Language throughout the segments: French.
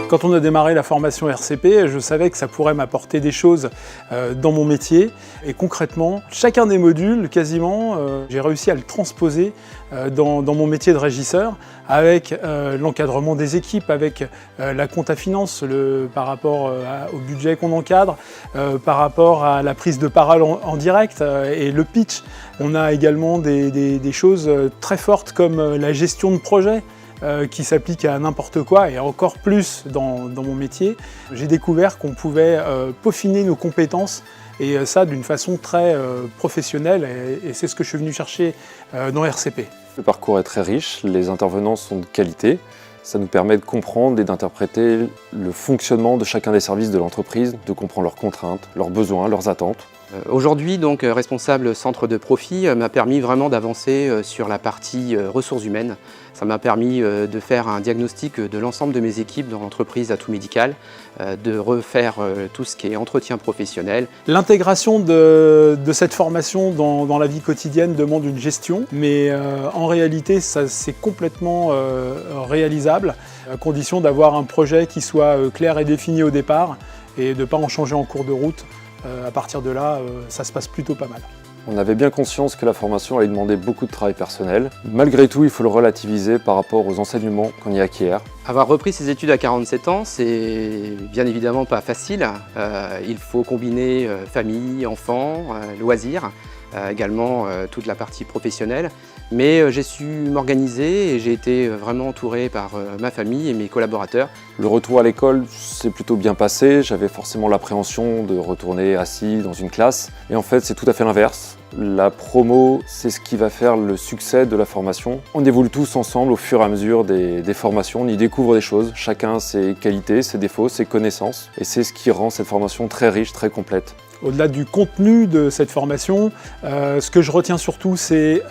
Quand on a démarré la formation RCP, je savais que ça pourrait m'apporter des choses dans mon métier. Et concrètement, chacun des modules, quasiment, j'ai réussi à le transposer dans mon métier de régisseur, avec l'encadrement des équipes, avec la compta finance par rapport au budget qu'on encadre, par rapport à la prise de parole en direct et le pitch. On a également des choses très fortes comme la gestion de projet, qui s'applique à n'importe quoi et encore plus dans mon métier. J'ai découvert qu'on pouvait peaufiner nos compétences et ça d'une façon très professionnelle et c'est ce que je suis venu chercher dans RCP. Le parcours est très riche, les intervenants sont de qualité. Ça nous permet de comprendre et d'interpréter le fonctionnement de chacun des services de l'entreprise, de comprendre leurs contraintes, leurs besoins, leurs attentes. Aujourd'hui, donc, responsable centre de profit m'a permis vraiment d'avancer sur la partie ressources humaines. Ça m'a permis de faire un diagnostic de l'ensemble de mes équipes dans l'entreprise Atout Médical, de refaire tout ce qui est entretien professionnel. L'intégration de cette formation dans la vie quotidienne demande une gestion, mais en réalité, c'est complètement réalisable, à condition d'avoir un projet qui soit clair et défini au départ et de ne pas en changer en cours de route. À partir de là, ça se passe plutôt pas mal. On avait bien conscience que la formation allait demander beaucoup de travail personnel. Malgré tout, il faut le relativiser par rapport aux enseignements qu'on y acquiert. Avoir repris ses études à 47 ans, c'est bien évidemment pas facile. Il faut combiner famille, enfants, loisirs, également toute la partie professionnelle. Mais j'ai su m'organiser et j'ai été vraiment entouré par ma famille et mes collaborateurs. Le retour à l'école s'est plutôt bien passé. J'avais forcément l'appréhension de retourner assis dans une classe. Et en fait, c'est tout à fait l'inverse. La promo, c'est ce qui va faire le succès de la formation. On évolue tous ensemble au fur et à mesure des formations. On y découvre des choses. Chacun ses qualités, ses défauts, ses connaissances. Et c'est ce qui rend cette formation très riche, très complète. Au-delà du contenu de cette formation, ce que je retiens surtout, c'est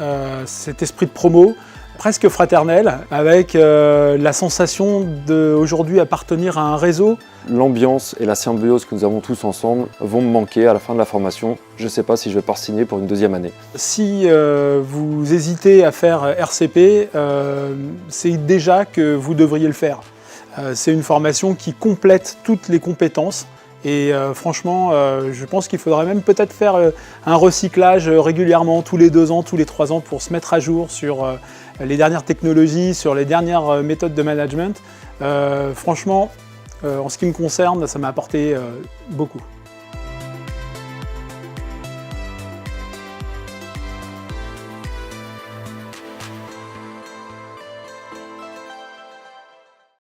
cet esprit de promo, presque fraternel, avec la sensation d'aujourd'hui appartenir à un réseau. L'ambiance et la symbiose que nous avons tous ensemble vont me manquer à la fin de la formation. Je ne sais pas si je vais pas signer pour une deuxième année. Si vous hésitez à faire RCP, c'est déjà que vous devriez le faire. C'est une formation qui complète toutes les compétences. Et franchement, je pense qu'il faudrait même peut-être faire un recyclage régulièrement, tous les 2 ans, tous les 3 ans, pour se mettre à jour sur les dernières technologies, sur les dernières méthodes de management. Franchement, en ce qui me concerne, ça m'a apporté beaucoup.